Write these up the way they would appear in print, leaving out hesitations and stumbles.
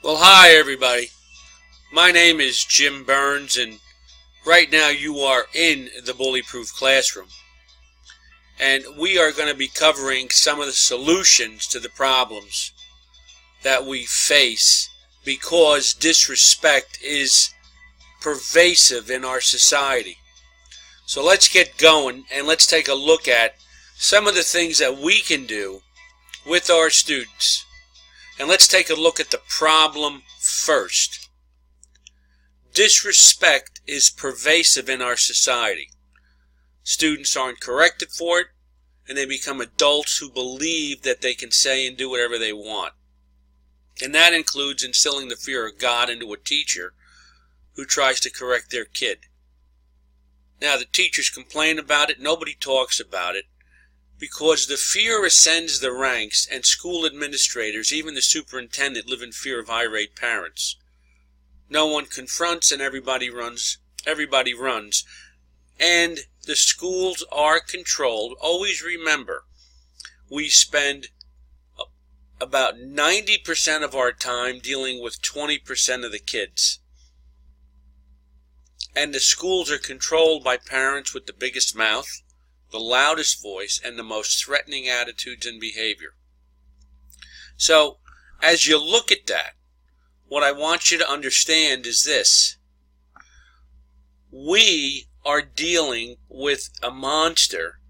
Well, hi everybody. My name is Jim Burns, and right now you are in the Bully-Proof Classroom. And we are going to be covering some of the solutions to the problems that we face because disrespect is pervasive in our society. So let's get going and let's take a look at some of the things that we can do with our students. And let's take a look at the problem first. Disrespect is pervasive in our society. Students aren't corrected for it, and they become adults who believe that they can say and do whatever they want. And that includes instilling the fear of God into a teacher who tries to correct their kid. Now, the teachers complain about it, nobody talks about it, because the fear ascends the ranks, and school administrators, even the superintendent, live in fear of irate parents. No one confronts and everybody runs, and the schools are controlled. Always remember, we spend about 90% of our time dealing with 20% of the kids. And the schools are controlled by parents with the biggest mouth, the loudest voice, and the most threatening attitudes and behavior. So, as you look at that, what I want you to understand is this. We are dealing with a monster,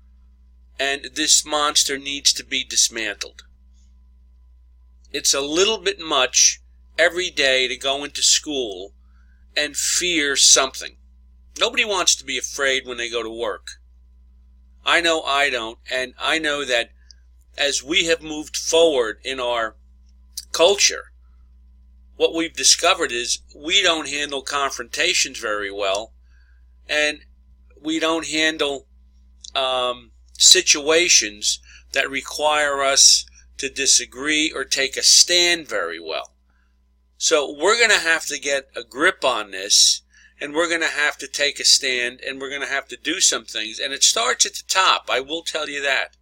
and this monster needs to be dismantled. It's a little bit much every day to go into school and fear something. Nobody wants to be afraid when they go to work. I know I don't, and I know that as we have moved forward in our culture, what we've discovered is we don't handle confrontations very well, and we don't handle situations that require us to disagree or take a stand very well. So we're going to have to get a grip on this, and we're going to have to take a stand, and we're going to have to do some things. And it starts at the top, I will tell you that.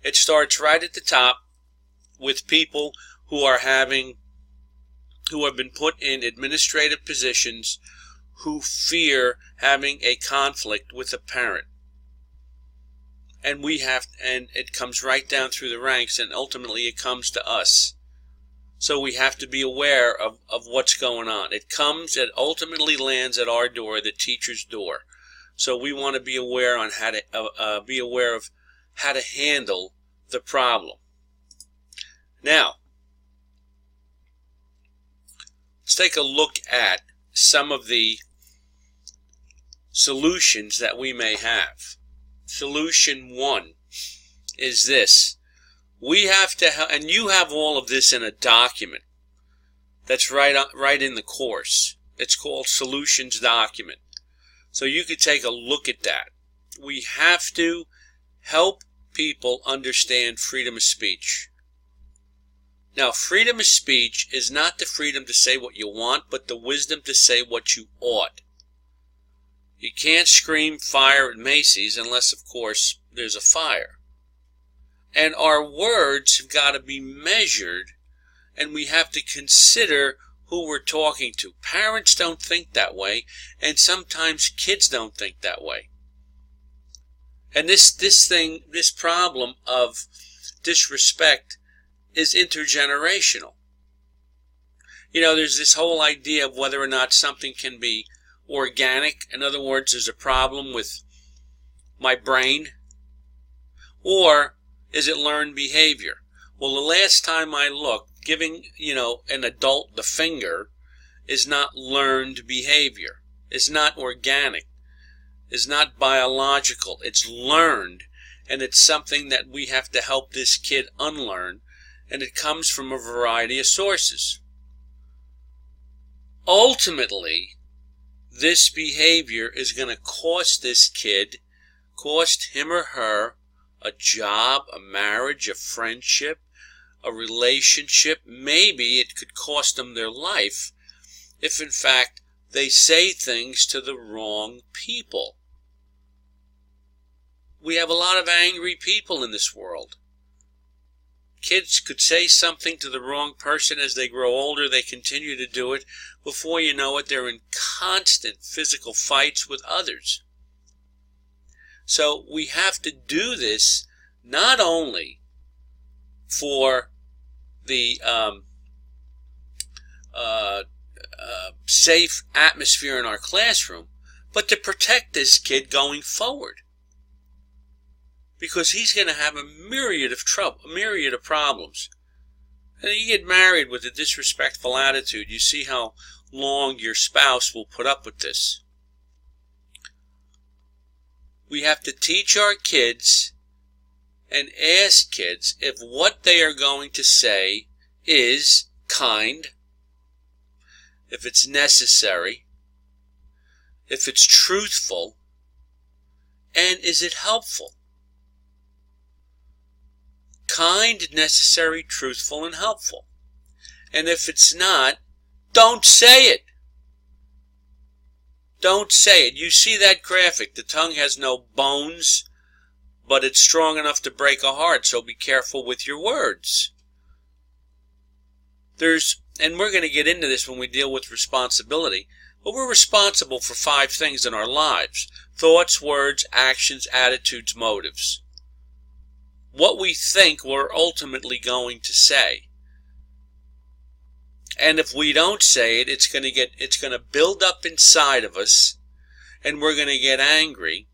It starts right at the top with people who have been put in administrative positions who fear having a conflict with a parent. And it comes right down through the ranks, and ultimately it comes to us. So we have to be aware of what's going on. It ultimately lands at our door, the teacher's door. So we want to be aware of how to handle the problem. Now, let's take a look at some of the solutions that we may have. Solution 1 is this. We have to, and you have all of this in a document that's right in the course. It's called Solutions Document. So you could take a look at that. We have to help people understand freedom of speech. Now, freedom of speech is not the freedom to say what you want, but the wisdom to say what you ought. You can't scream fire at Macy's unless, of course, there's a fire. And our words have got to be measured, and we have to consider who we're talking to. Parents don't think that way, and sometimes kids don't think that way. And this problem of disrespect is intergenerational. You know, there's this whole idea of whether or not something can be organic. In other words, there's a problem with my brain, or is it learned behavior? Well, the last time I looked, giving, an adult the finger is not learned behavior. It's not organic. It's not biological. It's learned, and it's something that we have to help this kid unlearn, and it comes from a variety of sources. Ultimately, this behavior is going to cost him or her, a job, a marriage, a friendship, a relationship. Maybe it could cost them their life if, in fact, they say things to the wrong people. We have a lot of angry people in this world. Kids could say something to the wrong person. As they grow older, they continue to do it. Before you know it, they're in constant physical fights with others. So we have to do this not only for the safe atmosphere in our classroom, but to protect this kid going forward. Because he's going to have a myriad of problems. And you get married with a disrespectful attitude, you see how long your spouse will put up with this. We have to teach our kids and ask kids if what they are going to say is kind, if it's necessary, if it's truthful, and is it helpful. Kind, necessary, truthful, and helpful. And if it's not, don't say it. Don't say it. You see that graphic. The tongue has no bones, but it's strong enough to break a heart, so be careful with your words. And we're going to get into this when we deal with responsibility, but we're responsible for 5 things in our lives: thoughts, words, actions, attitudes, motives. What we think we're ultimately going to say. And if we don't say it, it's going to build up inside of us, and we're going to get angry,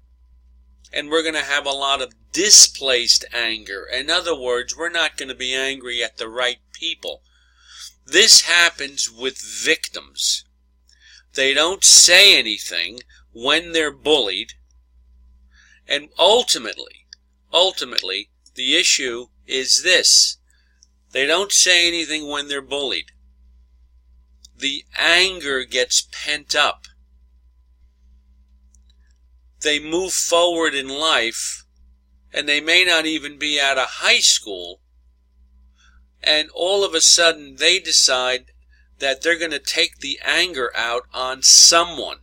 and we're going to have a lot of displaced anger. In other words, we're not going to be angry at the right people. This happens with victims. They don't say anything when they're bullied, and ultimately, the issue is this: they don't say anything when they're bullied. The anger gets pent up. They move forward in life, and they may not even be out of high school, and all of a sudden they decide that they're going to take the anger out on someone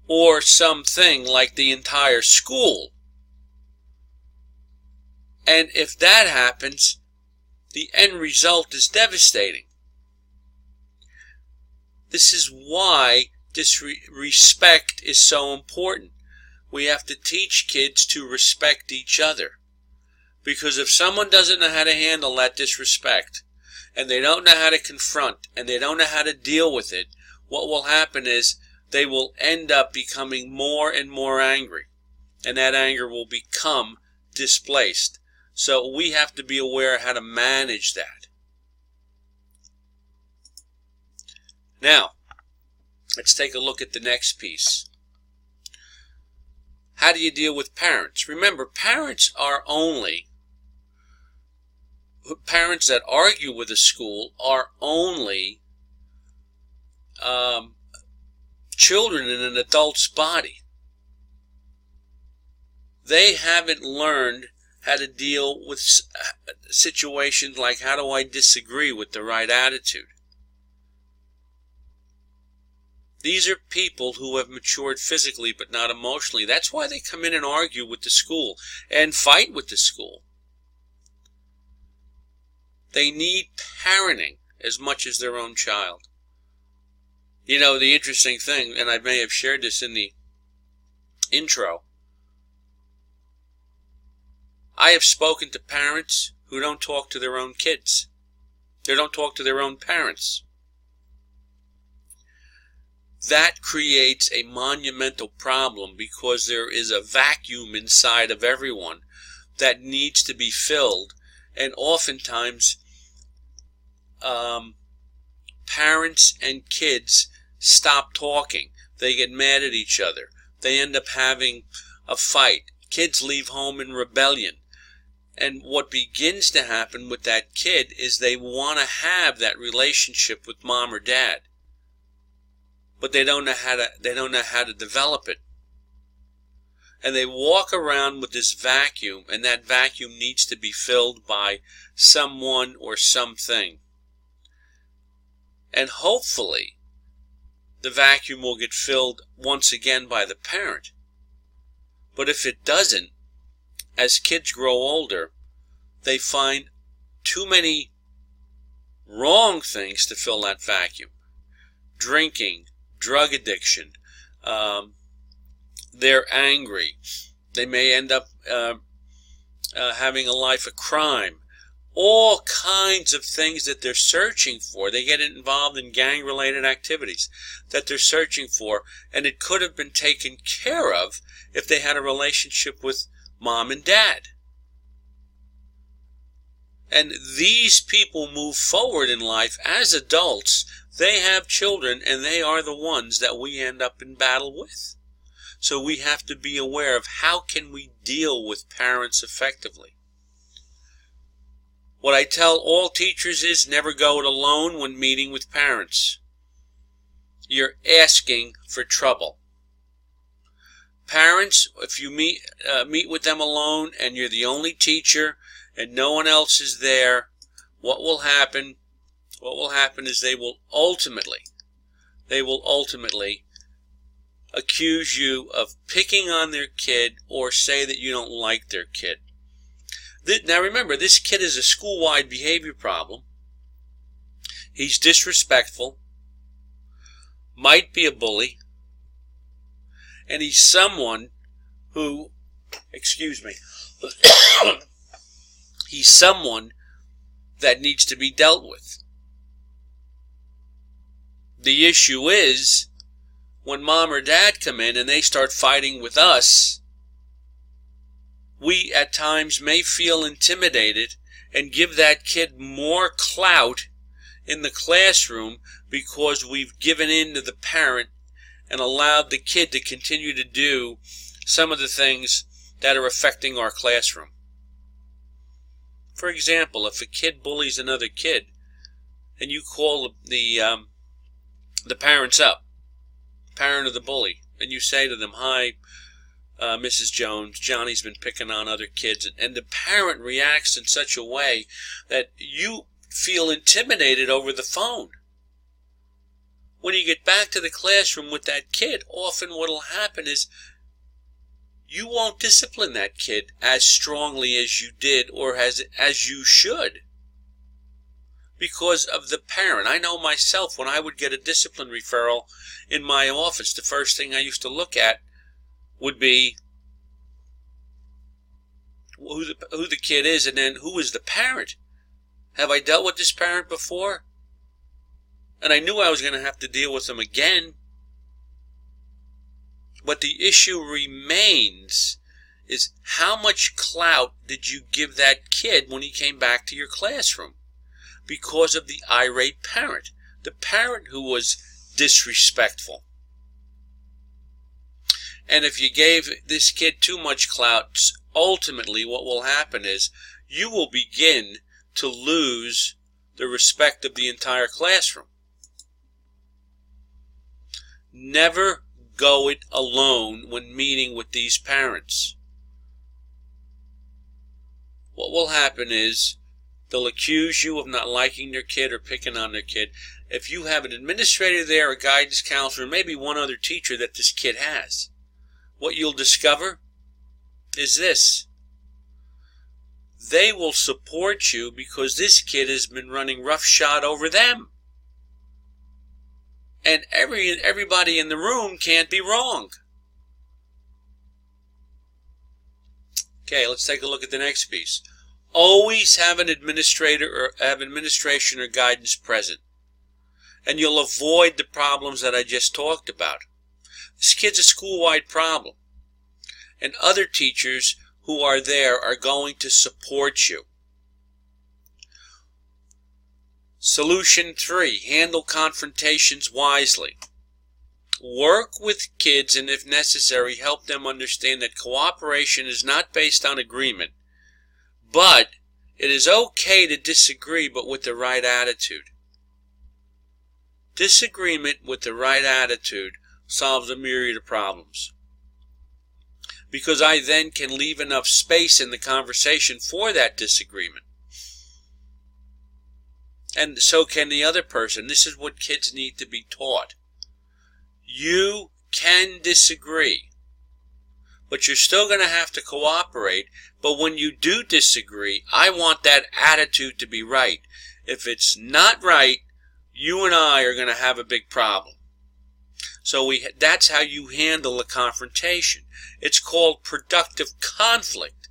or something, like the entire school. And if that happens, the end result is devastating. This is why respect is so important. We have to teach kids to respect each other. Because if someone doesn't know how to handle that disrespect, and they don't know how to confront, and they don't know how to deal with it, what will happen is they will end up becoming more and more angry. And that anger will become displaced. So we have to be aware of how to manage that. Now, let's take a look at the next piece. How do you deal with parents? Remember, parents that argue with a school are only children in an adult's body. They haven't learned how to deal with situations like, how do I disagree with the right attitude? These are people who have matured physically but not emotionally. That's why they come in and argue with the school and fight with the school. They need parenting as much as their own child. You know, the interesting thing, and I may have shared this in the intro, I have spoken to parents who don't talk to their own kids. They don't talk to their own parents. That creates a monumental problem, because there is a vacuum inside of everyone that needs to be filled. And oftentimes, parents and kids stop talking. They get mad at each other. They end up having a fight. Kids leave home in rebellion. And what begins to happen with that kid is they want to have that relationship with mom or dad, but they don't know how to develop it. And they walk around with this vacuum, and that vacuum needs to be filled by someone or something. And hopefully, the vacuum will get filled once again by the parent. But if it doesn't, as kids grow older, they find too many wrong things to fill that vacuum. Drinking, drug addiction, they're angry. They may end up having a life of crime. All kinds of things that they're searching for. They get involved in gang-related activities that they're searching for, and it could have been taken care of if they had a relationship with mom and dad. And these people move forward in life as adults. They have children, and they are the ones that we end up in battle with. So we have to be aware of how can we deal with parents effectively. What I tell all teachers is never go it alone when meeting with parents. You're asking for trouble. Parents, if you meet with them alone and you're the only teacher and no one else is there, what will happen? What will happen is they will ultimately accuse you of picking on their kid or say that you don't like their kid. Now remember, this kid is a school-wide behavior problem. He's disrespectful, might be a bully, and he's someone who, he's someone that needs to be dealt with. The issue is, when mom or dad come in and they start fighting with us, we at times may feel intimidated and give that kid more clout in the classroom because we've given in to the parent and allowed the kid to continue to do some of the things that are affecting our classroom. For example, if a kid bullies another kid and you call the parents up, parent of the bully, and you say to them, "Hi, Mrs. Jones, Johnny's been picking on other kids," and the parent reacts in such a way that you feel intimidated over the phone. When you get back to the classroom with that kid, often what will happen is you won't discipline that kid as strongly as you did or as you should because of the parent. I know myself, when I would get a discipline referral in my office, the first thing I used to look at would be who the kid is, and then who is the parent. Have I dealt with this parent before? And I knew I was going to have to deal with them again. But the issue remains is how much clout did you give that kid when he came back to your classroom because of the irate parent, the parent who was disrespectful. And if you gave this kid too much clout, ultimately what will happen is you will begin to lose the respect of the entire classroom. Never go it alone when meeting with these parents. What will happen is they'll accuse you of not liking their kid or picking on their kid. If you have an administrator there, a guidance counselor, maybe one other teacher that this kid has, what you'll discover is this: they will support you because this kid has been running roughshod over them. And everybody in the room can't be wrong. Okay, let's take a look at the next piece. Always have an administrator or have administration or guidance present. And you'll avoid the problems that I just talked about. This kid's a school-wide problem. And other teachers who are there are going to support you. Solution 3, handle confrontations wisely. Work with kids and, if necessary, help them understand that cooperation is not based on agreement, but it is okay to disagree, but with the right attitude. Disagreement with the right attitude solves a myriad of problems, because I then can leave enough space in the conversation for that disagreement. And so can the other person. This is what kids need to be taught. You can disagree, but you're still going to have to cooperate. But when you do disagree, I want that attitude to be right. If it's not right, you and I are going to have a big problem. So that's how you handle a confrontation. It's called productive conflict.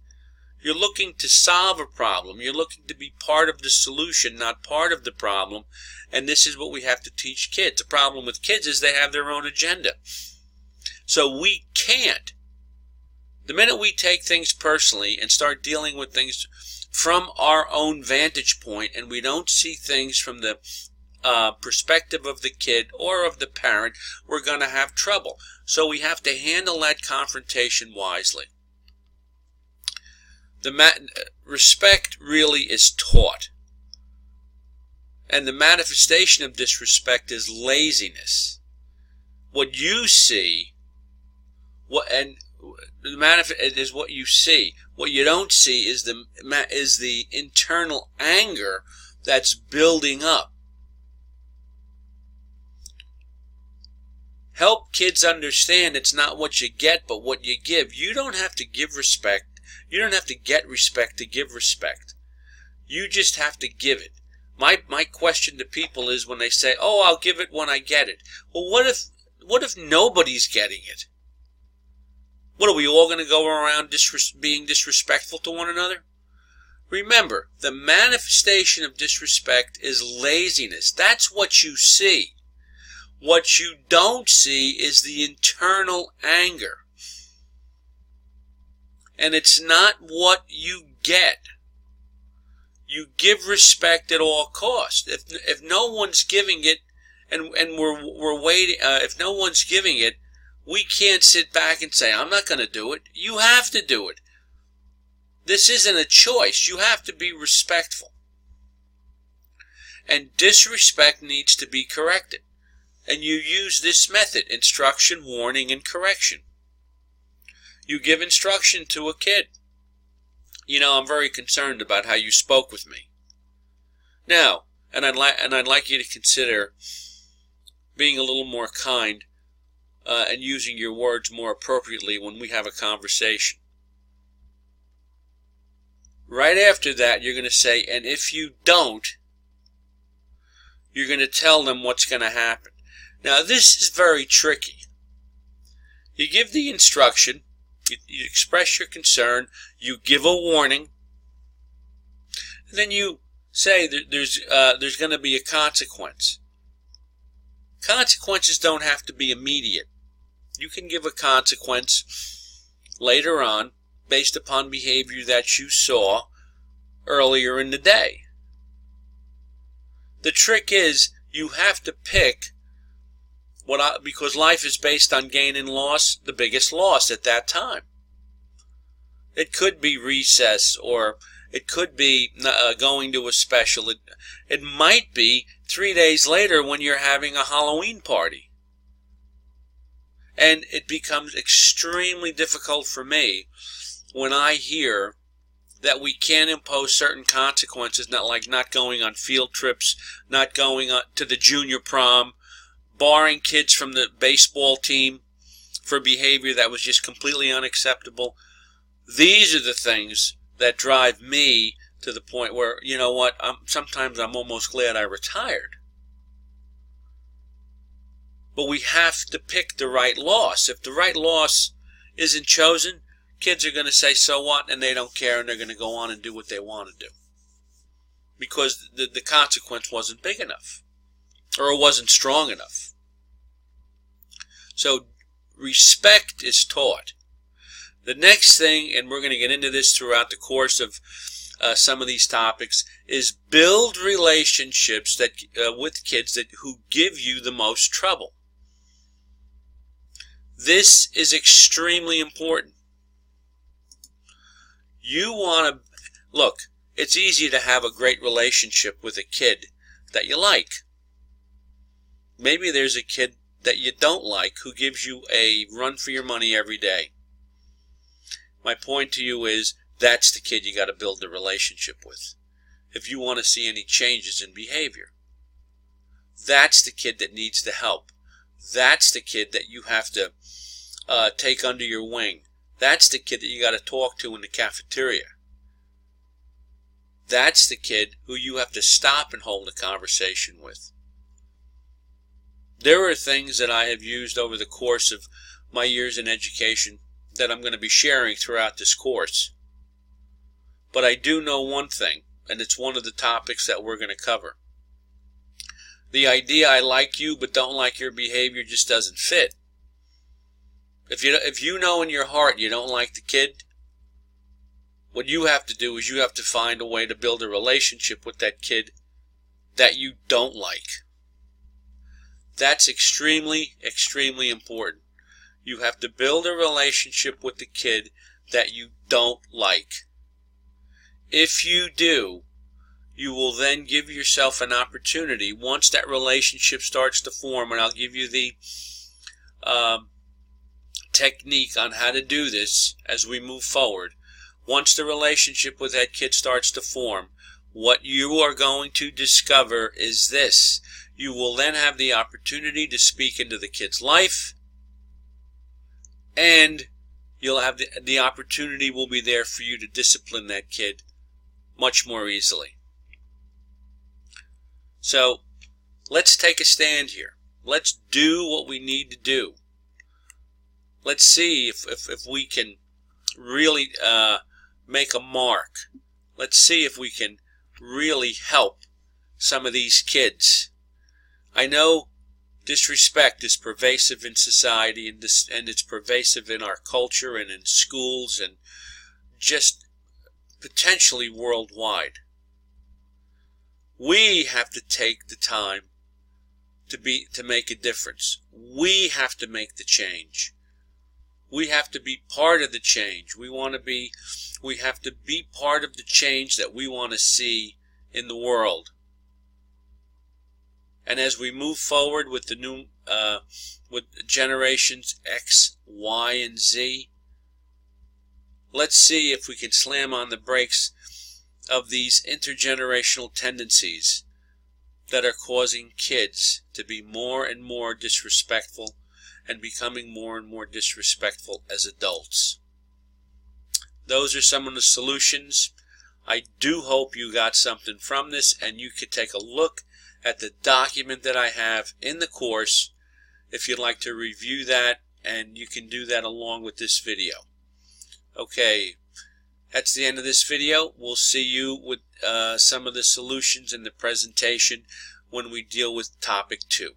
You're looking to solve a problem. You're looking to be part of the solution, not part of the problem. And this is what we have to teach kids. The problem with kids is they have their own agenda. So we can't. The minute we take things personally and start dealing with things from our own vantage point, and we don't see things from the perspective of the kid or of the parent, we're going to have trouble. So we have to handle that confrontation wisely. Respect really is taught. And the manifestation of disrespect is laziness. What you see, is what you see. What you don't see is the internal anger that's building up. Help kids understand it's not what you get, but what you give. You don't have to give respect. You don't have to get respect to give respect. You just have to give it. My question to people is when they say, "Oh, I'll give it when I get it." Well, what if nobody's getting it? What, are we all going to go around being disrespectful to one another? Remember, the manifestation of disrespect is laziness. That's what you see. What you don't see is the internal anger. And it's not what you get. You give respect at all costs. If no one's giving it, and we're waiting, if no one's giving it, we can't sit back and say, "I'm not going to do it." You have to do it. This isn't a choice. You have to be respectful. And disrespect needs to be corrected. And you use this method: instruction, warning, and correction. You give instruction to a kid. "I'm very concerned about how you spoke with me." Now, and I'd like you to consider being a little more kind and using your words more appropriately when we have a conversation. Right after that, you're going to say, "And if you don't," you're going to tell them what's going to happen. Now, this is very tricky. You give the instruction. You express your concern, you give a warning, and then you say that there's going to be a consequence. Consequences don't have to be immediate. You can give a consequence later on based upon behavior that you saw earlier in the day. The trick is you have to pick because life is based on gain and loss, the biggest loss at that time. It could be recess, or it could be going to a special. It might be 3 days later when you're having a Halloween party. And it becomes extremely difficult for me when I hear that we can't impose certain consequences, not going on field trips, not going to the junior prom, barring kids from the baseball team for behavior that was just completely unacceptable. These are the things that drive me to the point where, sometimes I'm almost glad I retired. But we have to pick the right loss. If the right loss isn't chosen, kids are going to say, "So what?" and they don't care, and they're going to go on and do what they want to do. Because the consequence wasn't big enough, or it wasn't strong enough. So respect is taught. The next thing, and we're going to get into this throughout the course of some of these topics, is build relationships with kids who give you the most trouble. This is extremely important. You want to, look, it's easy to have a great relationship with a kid that you like. Maybe there's a kid that you don't like who gives you a run for your money every day. My point to you is that's the kid you got to build the relationship with if you want to see any changes in behavior. That's the kid that needs the help. That's the kid that you have to take under your wing. That's the kid that you got to talk to in the cafeteria. That's the kid who you have to stop and hold a conversation with. There are things that I have used over the course of my years in education that I'm going to be sharing throughout this course. But I do know one thing, and it's one of the topics that we're going to cover. The idea I like you but don't like your behavior just doesn't fit. If you know in your heart you don't like the kid, what you have to do is you have to find a way to build a relationship with that kid that you don't like. That's extremely, extremely important. You have to build a relationship with the kid that you don't like. If you do, you will then give yourself an opportunity, once that relationship starts to form, and I'll give you the technique on how to do this as we move forward. Once the relationship with that kid starts to form, what you are going to discover is this. You will then have the opportunity to speak into the kid's life, and you'll have the opportunity will be there for you to discipline that kid much more easily. So let's take a stand here. Let's do what we need to do. Let's see if we can really make a mark. Let's see if we can really help some of these kids. I know disrespect is pervasive in society, and it's pervasive in our culture and in schools and just potentially worldwide. We have to take the time to make a difference. We have to make the change. We have to be part of the change. We have to be part of the change that we want to see in the world. And as we move forward with the new, with generations X, Y, and Z, let's see if we can slam on the brakes of these intergenerational tendencies that are causing kids to be more and more disrespectful and becoming more and more disrespectful as adults. Those are some of the solutions. I do hope you got something from this, and you could take a look at the document that I have in the course if you'd like to review that, and you can do that along with this video. Okay, that's the end of this video. We'll see you with some of the solutions in the presentation when we deal with topic 2.